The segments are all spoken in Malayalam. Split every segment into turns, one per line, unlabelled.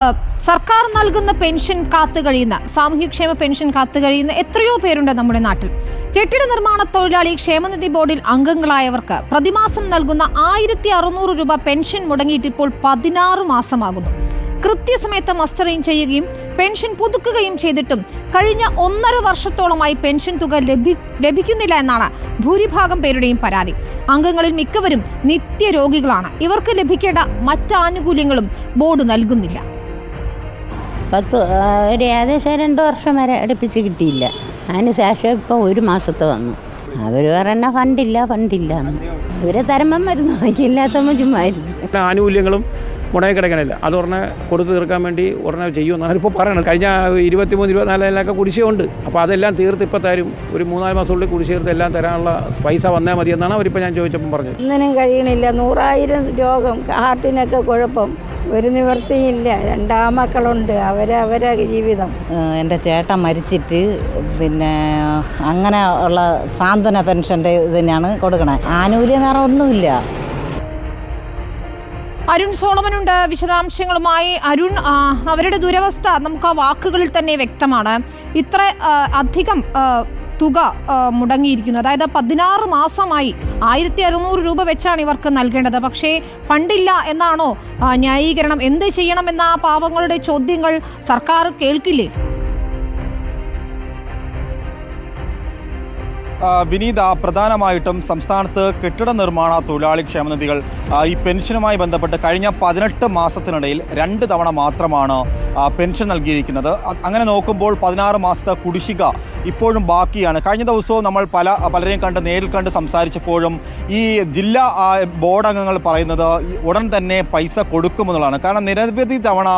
സർക്കാർ നൽകുന്ന പെൻഷൻ കാത്തുകഴിയുന്ന സാമൂഹ്യക്ഷേമ പെൻഷൻ കാത്തുകഴിയുന്ന എത്രയോ പേരുണ്ട് നമ്മുടെ നാട്ടിൽ. കെട്ടിട നിർമ്മാണ തൊഴിലാളി ക്ഷേമനിധി ബോർഡിൽ അംഗങ്ങളായവർക്ക് പ്രതിമാസം നൽകുന്ന 1600 രൂപ പെൻഷൻ മുടങ്ങിയിട്ട് ഇപ്പോൾ 16 മാസമാകുന്നു. കൃത്യസമയത്ത് മസ്റ്ററിംഗ് ചെയ്യുകയും പെൻഷൻ പുതുക്കുകയും ചെയ്തിട്ടും കഴിഞ്ഞ 1.5 വർഷത്തോളമായി പെൻഷൻ തുക ലഭിക്കുന്നില്ല എന്നാണ് ഭൂരിഭാഗം പേരുടെയും പരാതി. അംഗങ്ങളിൽ മിക്കവരും നിത്യരോഗികളാണ്. ഇവർക്ക് ലഭിക്കേണ്ട മറ്റ് ആനുകൂല്യങ്ങളും ബോർഡ് നൽകുന്നില്ല.
ഒരു ഏകദേശം 2 വർഷം വരെ അടുപ്പിച്ച് കിട്ടിയില്ല. അതിന് ശേഷം ഇപ്പോൾ 1 മാസത്തെ വന്നു. അവർ പറഞ്ഞ ഫണ്ടില്ല ഇവരെ തരുമ്പം മരുന്ന് വാങ്ങിക്കില്ലാത്തപ്പോൾ ചുമ്മായിരിക്കും.
ആനുകൂല്യങ്ങളും മുടങ്ങി കിടക്കണില്ല. അത് ഉടനെ കൊടുത്തു തീർക്കാൻ വേണ്ടി ഉടനെ ചെയ്യുമെന്നാണ് ഇപ്പോൾ പറയണത്. കഴിഞ്ഞ 23-24 കുടിശ്ശികയുണ്ട്. അപ്പോൾ അതെല്ലാം തീർത്ത് ഇപ്പോൾ തരും. ഒരു 3-4 മാസത്തിനുള്ളിൽ കുടിശ്ശിക തീർത്ത് എല്ലാം തരാനുള്ള പൈസ വന്നാൽ മതി എന്നാണ് അവരിപ്പോൾ ഞാൻ ചോദിച്ചപ്പം പറഞ്ഞത്.
ഒന്നിനും കഴിയണില്ല. 100,000 രോഗം, ഹാർട്ടിനൊക്കെ കുഴപ്പം, ഒരു നിവൃത്തിയില്ല. 2 മക്കളുണ്ട്. അവരെ ജീവിതം.
എൻ്റെ ചേട്ടൻ മരിച്ചിട്ട് പിന്നെ അങ്ങനെ ഉള്ള സാന്ത്വന പെൻഷൻ്റെ ഇത് തന്നെയാണ് കൊടുക്കണേ. ആനുകൂല്യം വേറെ ഒന്നുമില്ല.
അരുൺ സോളമനുണ്ട് വിശദാംശങ്ങളുമായി. അരുൺ, അവരുടെ ദുരവസ്ഥ നമുക്ക് ആ വാക്കുകളിൽ തന്നെ വ്യക്തമാണ്. ഇത്ര അധികം തുക മുടങ്ങിയിരിക്കുന്നു. അതായത് 16 മാസമായി 1600 രൂപ വെച്ചാണ് ഇവർക്ക് നൽകേണ്ടത്. പക്ഷേ ഫണ്ടില്ല എന്നാണോ ന്യായീകരണം? എന്ത് ചെയ്യണമെന്ന പാവങ്ങളുടെ ചോദ്യങ്ങൾ സർക്കാർ കേൾക്കില്ലേ?
വിനീത, പ്രധാനമായിട്ടും സംസ്ഥാനത്ത് കെട്ടിട നിർമ്മാണ തൊഴിലാളി ക്ഷേമനിധികൾ ഈ പെൻഷനുമായി ബന്ധപ്പെട്ട് കഴിഞ്ഞ 18 മാസത്തിനിടയിൽ 2 തവണ മാത്രമാണ് പെൻഷൻ നൽകിയിരിക്കുന്നത്. അങ്ങനെ നോക്കുമ്പോൾ 16 മാസത്തെ കുടിശ്ശിക ഇപ്പോഴും ബാക്കിയാണ്. കഴിഞ്ഞ ദിവസവും നമ്മൾ പലരെയും നേരിൽ കണ്ട് സംസാരിച്ചപ്പോഴും ഈ ജില്ലാ ബോർഡ് അംഗങ്ങൾ പറയുന്നത് ഉടൻ തന്നെ പൈസ കൊടുക്കുമെന്നുള്ളതാണ്. കാരണം നിരവധി തവണ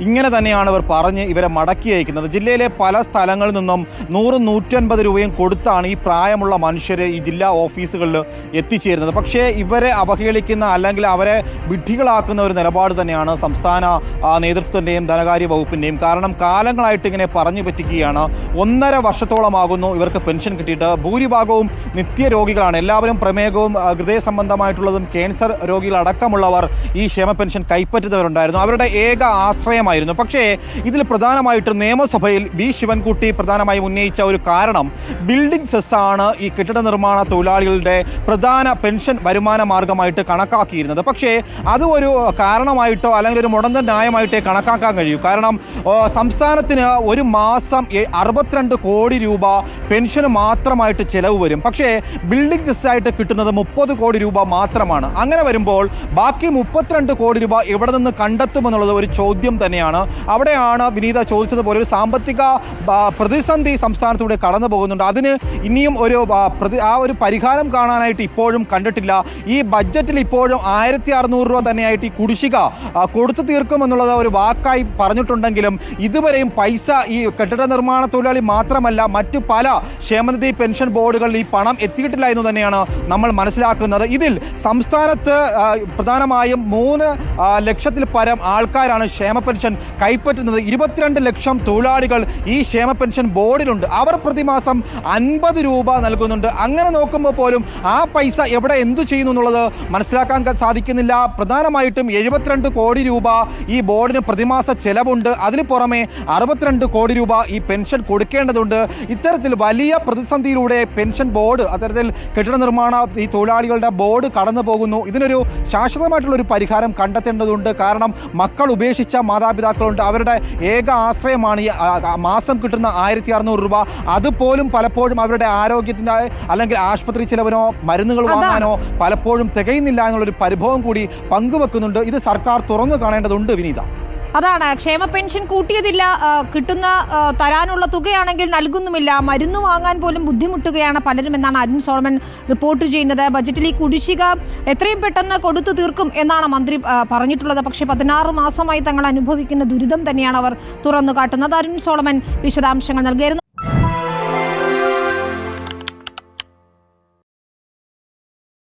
ഇങ്ങനെ തന്നെയാണ് ഇവർ പറഞ്ഞ് ഇവരെ മടക്കി അയക്കുന്നത്. ജില്ലയിലെ പല സ്ഥലങ്ങളിൽ നിന്നും 100-150 രൂപയും കൊടുത്താണ് ഈ പ്രായമുള്ള മനുഷ്യർ ഈ ജില്ലാ ഓഫീസുകളിൽ എത്തിച്ചേരുന്നത്. പക്ഷേ ഇവരെ അവഹേളിക്കുന്ന അല്ലെങ്കിൽ അവരെ വിഡ്ഢികളാക്കുന്ന ഒരു നിലപാട് തന്നെയാണ് സംസ്ഥാന നേതൃത്വത്തിൻ്റെയും ധനകാര്യ വകുപ്പിൻ്റെയും. കാരണം കാലങ്ങളായിട്ട് ഇങ്ങനെ പറഞ്ഞു പറ്റിക്കുകയാണ്. 1.5 വർഷത്തോളമാകുന്നു ഇവർക്ക് പെൻഷൻ കിട്ടിയിട്ട്. ഭൂരിഭാഗവും നിത്യരോഗികളാണ്. എല്ലാവരും പ്രമേഹവും ഹൃദയ സംബന്ധമായിട്ടുള്ളതും ക്യാൻസർ രോഗികളടക്കമുള്ളവർ ഈ ക്ഷേമ പെൻഷൻ കൈപ്പറ്റുന്നവരുണ്ടായിരുന്നു. അവരുടെ ഏക ആശ്രയമായിരുന്നു. പക്ഷേ ഇതിൽ പ്രധാനമായിട്ട് നിയമസഭയിൽ വി ശിവൻകുട്ടി പ്രധാനമായും ഉന്നയിച്ച ഒരു കാരണം ബിൽഡിംഗ് സെസ്സാണ് ഈ കെട്ടിട നിർമ്മാണ തൊഴിലാളികളുടെ പ്രധാന പെൻഷൻ വരുമാന മാർഗമായിട്ട് കണക്കാക്കിയിരുന്നത്. പക്ഷേ അത് ഒരു കാരണമായിട്ടോ അല്ലെങ്കിൽ ഒരു മുടന്തൻ ന്യായമായിട്ടേ കണക്കാക്കാൻ കഴിയൂ. കാരണം സംസ്ഥാനത്തിന് ഒരു മാസം 62 കോടി രൂപ പെൻഷന് മാത്രമായിട്ട് ചെലവ് വരും. പക്ഷേ ബിൽഡിംഗ് സെസ്സായിട്ട് കിട്ടുന്നത് 30 കോടി രൂപ മാത്രമാണ്. അങ്ങനെ വരുമ്പോൾ ബാക്കി 32 കോടി രൂപ എവിടെ നിന്ന് കണ്ടെത്തുമെന്നുള്ളത് ഒരു ചോദ്യം തന്നെയാണ്. അവിടെയാണ് വിനീത ചോദിച്ചതുപോലെ ഒരു സാമ്പത്തിക പ്രതിസന്ധി സംസ്ഥാനത്തൂടെ കടന്നു പോകുന്നുണ്ട്. അതിന് ഇനിയും ഒരു പരിഹാരം കാണാനായിട്ട് ഇപ്പോഴും കണ്ടിട്ടില്ല. ഈ ബഡ്ജറ്റിൽ ഇപ്പോഴും 1600 രൂപ തന്നെയായിട്ട് ഈ കുടിശ്ശിക കൊടുത്തു തീർക്കുമെന്നുള്ളത് ഒരു വാക്കായി പറഞ്ഞിട്ടുണ്ടെങ്കിലും ഇതുവരെയും പൈസ ഈ കെട്ടിട നിർമ്മാണ തൊഴിലാളി മാത്രമല്ല മറ്റു പല ക്ഷേമനിധി പെൻഷൻ ബോർഡുകളിൽ ഈ പണം എത്തിയിട്ടില്ല എന്ന് തന്നെയാണ് നമ്മൾ മനസ്സിലാക്കുന്നത്. ഇതിൽ സംസ്ഥാനത്ത് പ്രധാനമായും 3 ലക്ഷത്തിൽ പരം ആൾക്കാരാണ് ക്ഷേമ പെൻഷൻ കൈപ്പറ്റുന്നത്. 22 ലക്ഷം തൊഴിലാളികൾ ഈ ക്ഷേമ പെൻഷൻ ബോർഡിലുണ്ട്. അവർ പ്രതിമാസം 50 രൂപ നൽകുന്നുണ്ട്. അങ്ങനെ നോക്കുമ്പോൾ പോലും ആ പൈസ എവിടെ എന്തു ചെയ്യുന്നു എന്നുള്ളത് മനസ്സിലാക്കാൻ സാധിക്കുന്നില്ല. പ്രധാനമായിട്ടും 72 കോടി രൂപ ഈ ബോർഡിന് പ്രതിമാസ ചെലവുണ്ട്. അതിന് പുറമെ 62 കോടി രൂപ ഈ പെൻഷൻ കൊടുക്കേണ്ടതുണ്ട്. ഇത്തരത്തിൽ വലിയ പ്രതിസന്ധിയിലൂടെ പെൻഷൻ ബോർഡ്, അത്തരത്തിൽ കെട്ടിട നിർമ്മാണ ഈ തൊഴിലാളികളുടെ ബോർഡ് കടന്നു പോകുന്നു. ഇതിനൊരു ശാശ്വതമായിട്ടുള്ള ഒരു പരിഹാരം കണ്ടെത്തേണ്ടതുണ്ട്. കാരണം മക്കൾ ഉപേക്ഷിച്ച മാതാപിതാക്കളുണ്ട്. അവരുടെ ഏക ആശ്രയമാണ് ഈ മാസം കിട്ടുന്ന 1600 രൂപ. അതുപോലും പലപ്പോഴും അവരുടെ ആരോഗ്യത്തിൻ്റെ അല്ലെങ്കിൽ ആശുപത്രി ചിലവിനോ മരുന്നുകൾ വാങ്ങാനോ പലപ്പോഴും തികയുന്നില്ല എന്നുള്ളൊരു പരിഭവം കൂടി പങ്കുവെക്കുന്നുണ്ട്. ഇത് സർക്കാർ തുറന്നു കാണേണ്ടതുണ്ട് വിനീത.
അതാണ്, ക്ഷേമ പെൻഷൻ കൂട്ടിയതില്ല, കിട്ടുന്ന തരാനുള്ള തുകയാണെങ്കിൽ നൽകുന്നുമില്ല, മരുന്ന് വാങ്ങാൻ പോലും ബുദ്ധിമുട്ടുകയാണ് പലരും എന്നാണ് അരുൺ സോളമൻ റിപ്പോർട്ട് ചെയ്യുന്നത്. ബജറ്റിൽ ഈ കുടിശ്ശിക എത്രയും പെട്ടെന്ന് കൊടുത്തു തീർക്കും എന്നാണ് മന്ത്രി പറഞ്ഞിട്ടുള്ളത്. പക്ഷേ 16 മാസമായി തങ്ങൾ അനുഭവിക്കുന്ന ദുരിതം തന്നെയാണ് അവർ തുറന്നു കാട്ടുന്നത്. അരുൺ സോളമൻ വിശദാംശങ്ങൾ നൽകിയിരുന്നു.